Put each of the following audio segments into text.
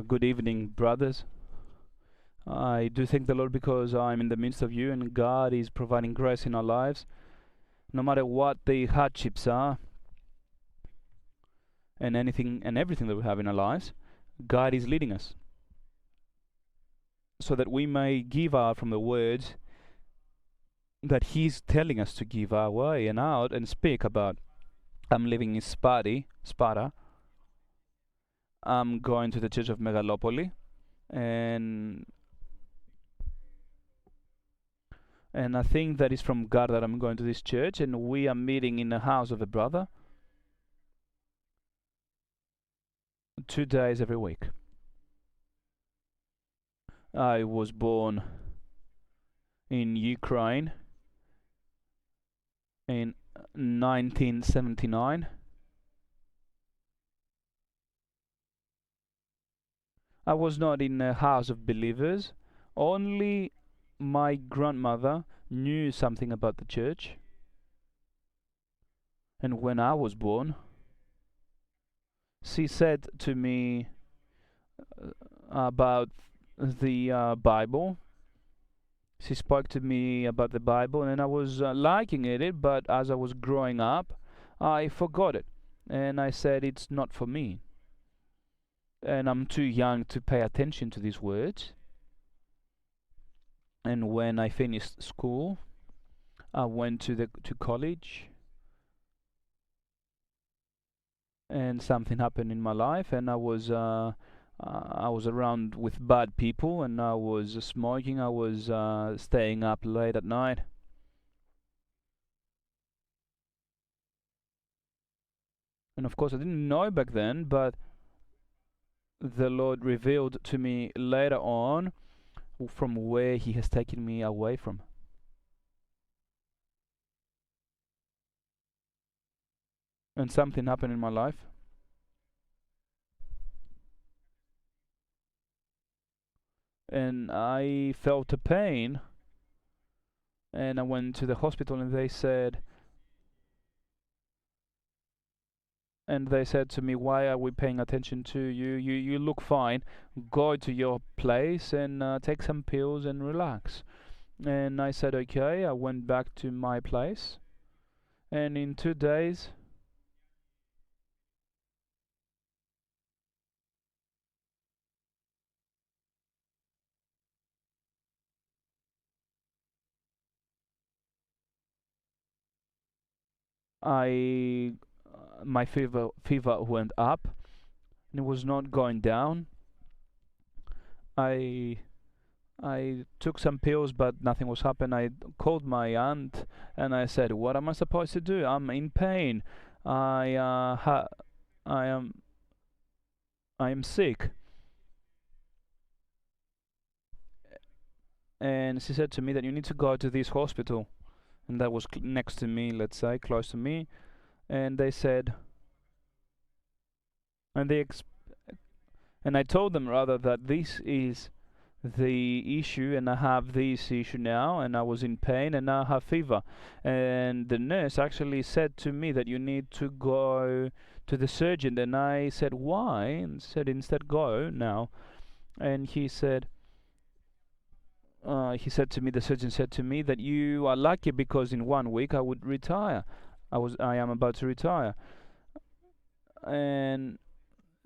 Good evening, brothers. I do thank the Lord because I'm in the midst of you and God is providing grace in our lives. No matter what the hardships are and anything and everything that we have in our lives, God is leading us so that we may give out from the words that He's telling us to give our way and out and speak about. I'm living in Sparta. I'm going to the Church of Megalopoli, and I think that is from God that I'm going to this church, and we are meeting in the house of a brother 2 days every week. I was born in Ukraine in 1979. I was not in a house of believers. Only my grandmother knew something about the church. And when I was born, she said to me about the Bible. She spoke to me about the Bible, and I was liking it, but as I was growing up, I forgot it. And I said, it's not for me. And I'm too young to pay attention to these words. And when I finished school, I went to college, and something happened in my life, and I was around with bad people, and I was smoking. I was staying up late at night, and of course I didn't know back then, but the Lord revealed to me later on from where He has taken me away from. And something happened in my life. And I felt a pain. And I went to the hospital, and they said to me, why are we paying attention to you? You look fine. Go to your place and take some pills and relax. And I said, okay. I went back to my place. And in 2 days, my fever went up, and it was not going down. I took some pills, but nothing was happening. I called my aunt and I said, "What am I supposed to do? I'm in pain. I I am sick." And she said to me that you need to go to this hospital, and that was next to me, let's say, close to me. And they said, and they and I told them rather that this is the issue, and I have this issue now, and I was in pain, and now I have fever. And the nurse actually said to me that you need to go to the surgeon. And I said, why? And said, instead, go now. And he said to me, the surgeon said to me that you are lucky because in 1 week I would retire. I am about to retire. And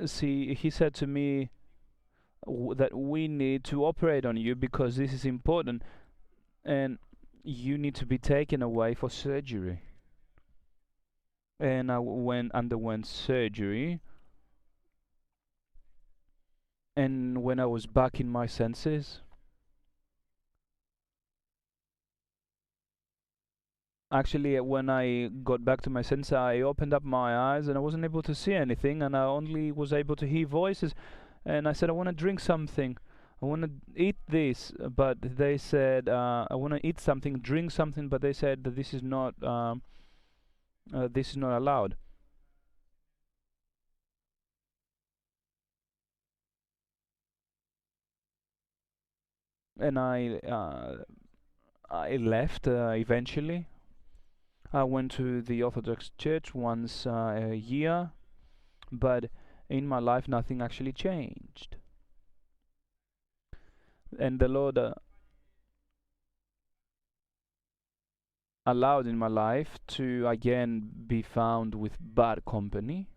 see, he said to me that we need to operate on you because this is important, and you need to be taken away for surgery. And I underwent surgery, and when I was back in my senses, actually when I got back to my senses, I opened up my eyes and I wasn't able to see anything, and I only was able to hear voices. And I said, I want to drink something. I want to eat this, but they said, I want to eat something, drink something, but they said that this is not allowed. And I left eventually. I went to the Orthodox Church once a year, but in my life nothing actually changed. And the Lord allowed in my life to again be found with bad company,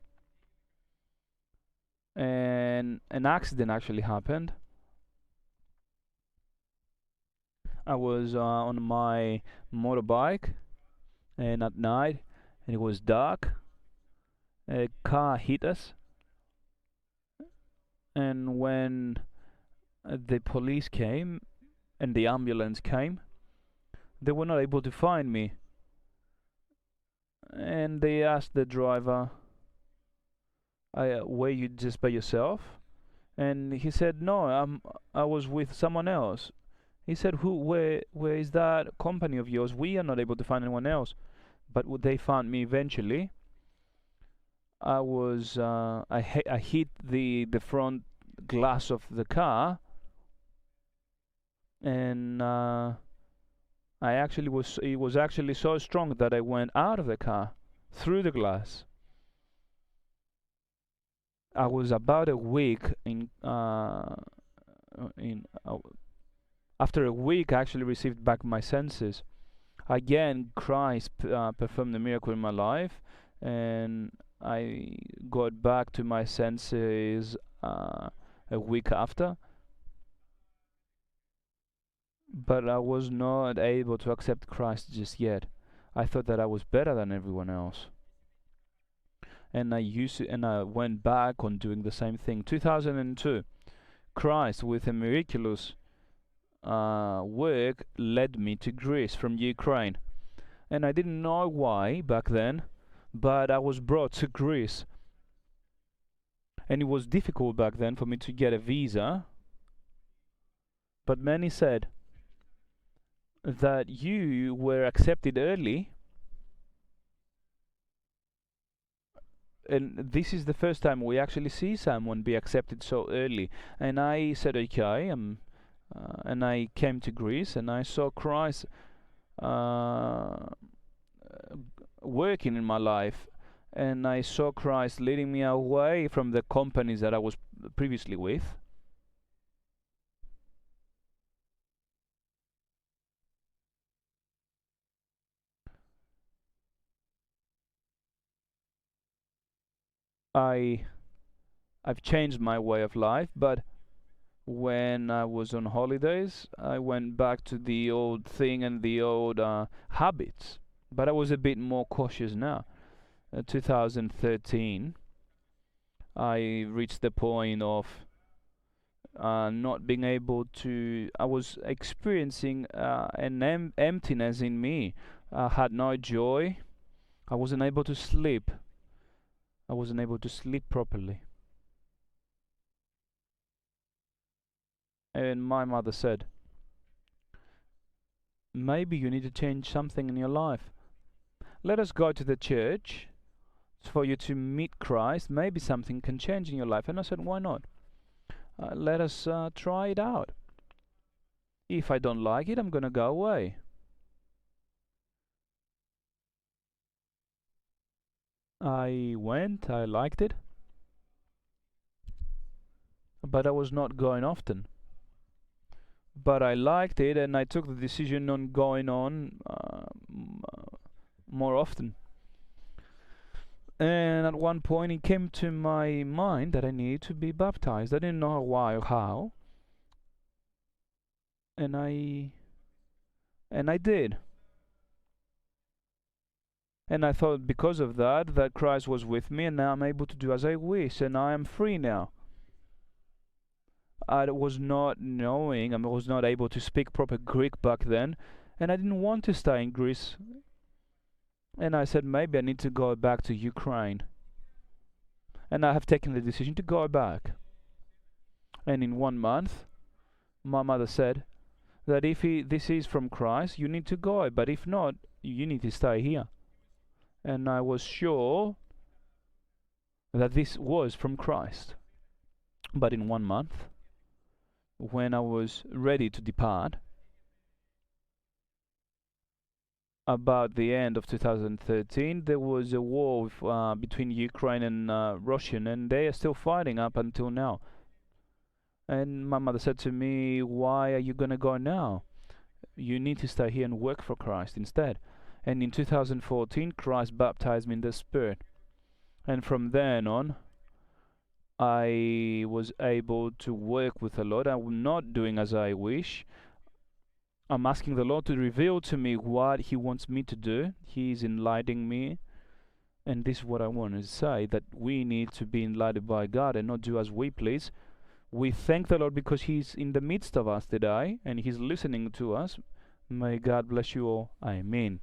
and an accident actually happened. I was on my motorbike, and at night, and it was dark. A car hit us, and when the police came and the ambulance came, they were not able to find me. And they asked the driver, "Were you just by yourself?" And he said, "No, I was with someone else." He said, where is that company of yours? We are not able to find anyone else." But they found me eventually. I hit the front glass of the car, and it was actually so strong that I went out of the car through the glass. I was about a week in after a week, I actually received back my senses. Again, Christ performed a miracle in my life, and I got back to my senses a week after. But I was not able to accept Christ just yet. I thought that I was better than everyone else, and I went back on doing the same thing. 2002, Christ, with a miraculous work, led me to Greece from Ukraine, and I didn't know why back then, but I was brought to Greece, and it was difficult back then for me to get a visa. But many said that you were accepted early, and this is the first time we actually see someone be accepted so early. And I said, okay, and I came to Greece, and I saw Christ working in my life, and I saw Christ leading me away from the companies that I was previously with. I've changed my way of life, but when I was on holidays, I went back to the old thing and the old habits. But I was a bit more cautious now. 2013, I reached the point of not being able to. I was experiencing an emptiness in me. I had no joy. I wasn't able to sleep. I wasn't able to sleep properly. And my mother said, maybe you need to change something in your life. Let us go to the church for you to meet Christ. Maybe something can change in your life. And I said, why not? Let us try it out. If I don't like it, I'm going to go away. I went, I liked it, but I was not going often. But I liked it, and I took the decision on going on more often. And at one point, it came to my mind that I needed to be baptized. I didn't know why or how, and I did. And I thought because of that Christ was with me, and now I'm able to do as I wish, and I am free now. I was not knowing, I was not able to speak proper Greek back then, and I didn't want to stay in Greece. And I said, maybe I need to go back to Ukraine. And I have taken the decision to go back. And in 1 month, my mother said that if this is from Christ, you need to go, but if not, you need to stay here. And I was sure that this was from Christ. But in 1 month, when I was ready to depart, about the end of 2013, there was a war between Ukraine and Russia, and they are still fighting up until now. And my mother said to me, "Why are you going to go now? You need to stay here and work for Christ instead." And in 2014, Christ baptized me in the Spirit. And from then on, I was able to work with the Lord. I'm not doing as I wish. I'm asking the Lord to reveal to me what He wants me to do. He's enlightening me. And this is what I want to say, that we need to be enlightened by God and not do as we please. We thank the Lord because He's in the midst of us today and He's listening to us. May God bless you all. Amen.